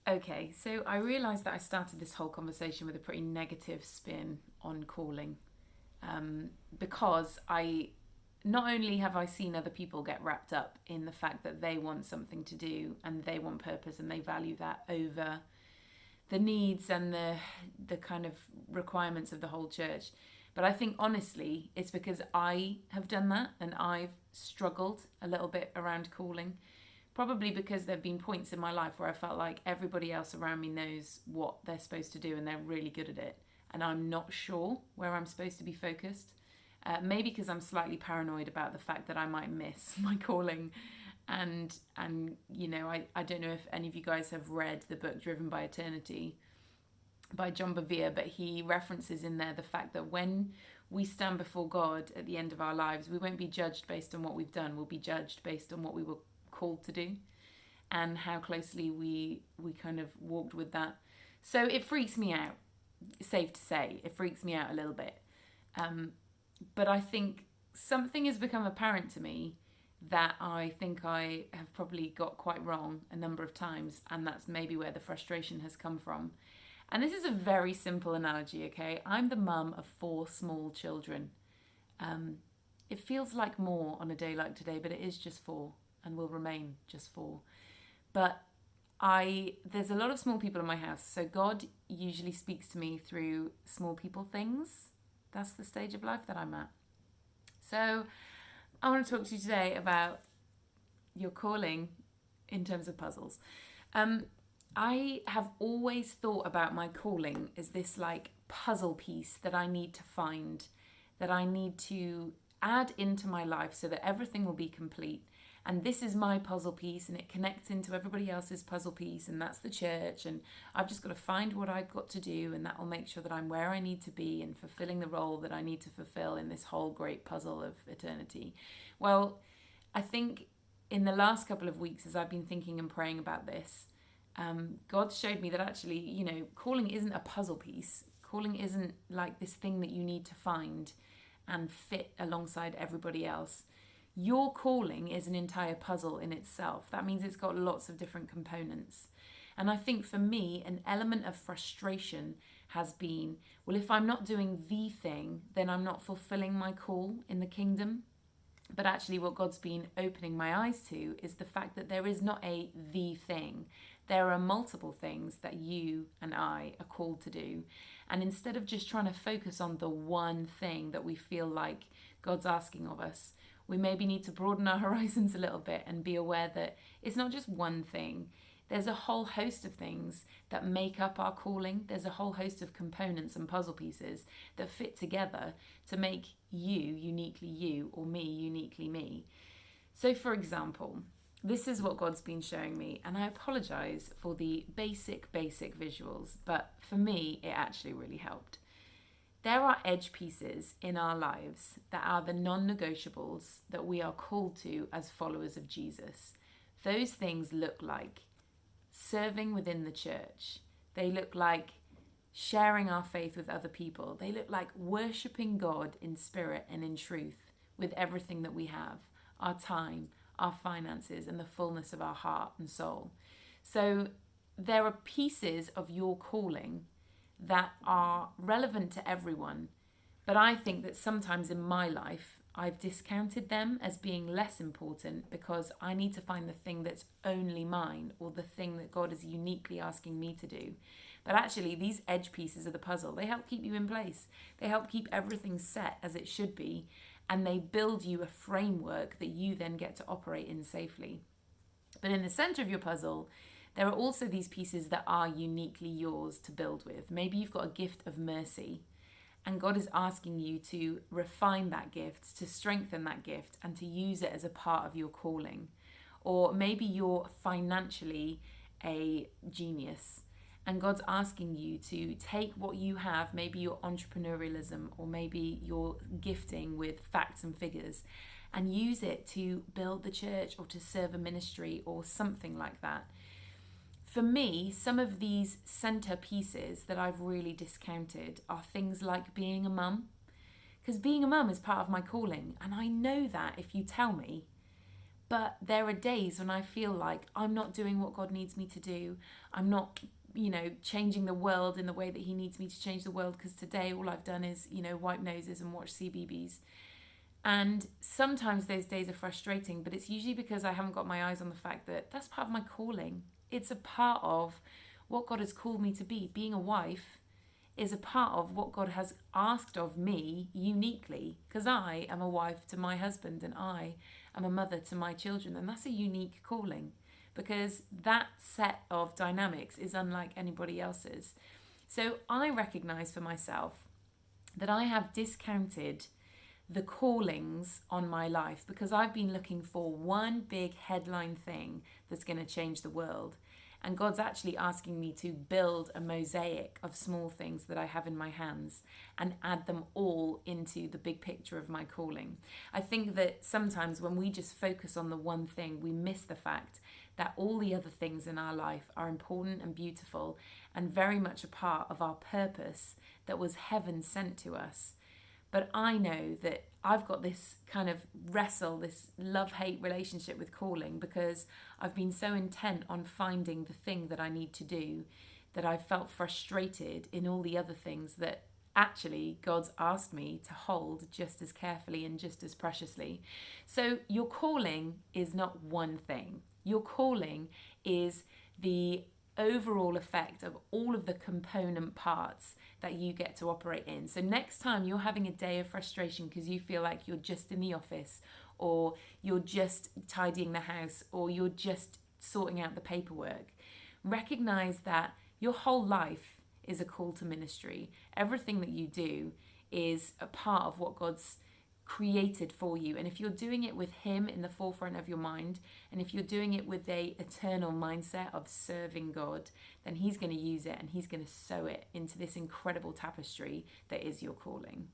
Okay, so I realised that I started this whole conversation with a pretty negative spin on calling, because I not only have I seen other people get wrapped up in the fact that they want something to do and they want purpose and they value that over the needs and the kind of requirements of the whole church. But I think honestly, it's because I have done that and I've struggled a little bit around calling. Probably because there have been points in my life where I felt like everybody else around me knows what they're supposed to do and they're really good at it. And I'm not sure where I'm supposed to be focused. Maybe because I'm slightly paranoid about the fact that I might miss my calling. And I don't know if any of you guys have read the book Driven by Eternity by John Bevere, but he references in there the fact that when we stand before God at the end of our lives, we won't be judged based on what we've done. We'll be judged based on what we were called to do and how closely we kind of walked with that. So it freaks me out. Safe to say, it freaks me out a little bit. But I think something has become apparent to me that I think I have probably got quite wrong a number of times, and that's maybe where the frustration has come from. And this is a very simple analogy, okay? I'm the mum of 4 small children. It feels like more on a day like today, but it is just 4 and will remain just 4. But there's a lot of small people in my house, so God usually speaks to me through small people things. That's the stage of life that I'm at. So I want to talk to you today about your calling in terms of puzzles. I have always thought about my calling as this like puzzle piece that I need to find, that I need to add into my life so that everything will be complete. And this is my puzzle piece and it connects into everybody else's puzzle piece, and that's the church, and I've just got to find what I've got to do, and that will make sure that I'm where I need to be and fulfilling the role that I need to fulfill in this whole great puzzle of eternity. Well, I think in the last couple of weeks, as I've been thinking and praying about this, God showed me that actually, calling isn't a puzzle piece. Calling isn't like this thing that you need to find and fit alongside everybody else. Your calling is an entire puzzle in itself. That means it's got lots of different components. And I think for me, an element of frustration has been, well, if I'm not doing the thing, then I'm not fulfilling my call in the kingdom. But actually what God's been opening my eyes to is the fact that there is not a the thing. There are multiple things that you and I are called to do. And instead of just trying to focus on the one thing that we feel like God's asking of us, we maybe need to broaden our horizons a little bit and be aware that it's not just one thing. There's a whole host of things that make up our calling. There's a whole host of components and puzzle pieces that fit together to make you uniquely you, or me uniquely me. So for example, this is what God's been showing me, and I apologize for the basic visuals, but for me, it actually really helped. There are edge pieces in our lives that are the non-negotiables that we are called to as followers of Jesus. Those things look like serving within the church. They look like sharing our faith with other people. They look like worshipping God in spirit and in truth with everything that we have, our time, our finances, and the fullness of our heart and soul. So there are pieces of your calling that are relevant to everyone, but I think that sometimes in my life I've discounted them as being less important because I need to find the thing that's only mine, or the thing that God is uniquely asking me to do. But actually these edge pieces of the puzzle, they help keep you in place. They help keep everything set as it should be, and they build you a framework that you then get to operate in safely. But in the center of your puzzle, there are also these pieces that are uniquely yours to build with. Maybe you've got a gift of mercy, and God is asking you to refine that gift, to strengthen that gift, and to use it as a part of your calling. Or maybe you're financially a genius, and God's asking you to take what you have, maybe your entrepreneurialism, or maybe your gifting with facts and figures, and use it to build the church or to serve a ministry or something like that. For me, some of these center pieces that I've really discounted are things like being a mum. Because being a mum is part of my calling, and I know that if you tell me. But there are days when I feel like I'm not doing what God needs me to do. I'm not, changing the world in the way that He needs me to change the world, because today all I've done is, wipe noses and watch CBBS. And sometimes those days are frustrating, but it's usually because I haven't got my eyes on the fact that that's part of my calling. It's a part of what God has called me to be. Being a wife is a part of what God has asked of me uniquely, because I am a wife to my husband and I am a mother to my children, and that's a unique calling because that set of dynamics is unlike anybody else's. So I recognize for myself that I have discounted the callings on my life because I've been looking for one big headline thing that's going to change the world. And God's actually asking me to build a mosaic of small things that I have in my hands and add them all into the big picture of my calling. I think that sometimes when we just focus on the one thing, we miss the fact that all the other things in our life are important and beautiful and very much a part of our purpose that was heaven sent to us. But I know that I've got this kind of this love-hate relationship with calling because I've been so intent on finding the thing that I need to do that I've felt frustrated in all the other things that actually God's asked me to hold just as carefully and just as preciously. So your calling is not one thing. Your calling is the overall effect of all of the component parts that you get to operate in. So next time you're having a day of frustration because you feel like you're just in the office or you're just tidying the house or you're just sorting out the paperwork, recognize that your whole life is a call to ministry. Everything that you do is a part of what God's created for you. And if you're doing it with Him in the forefront of your mind, and if you're doing it with a eternal mindset of serving God, then He's going to use it and He's going to sew it into this incredible tapestry that is your calling.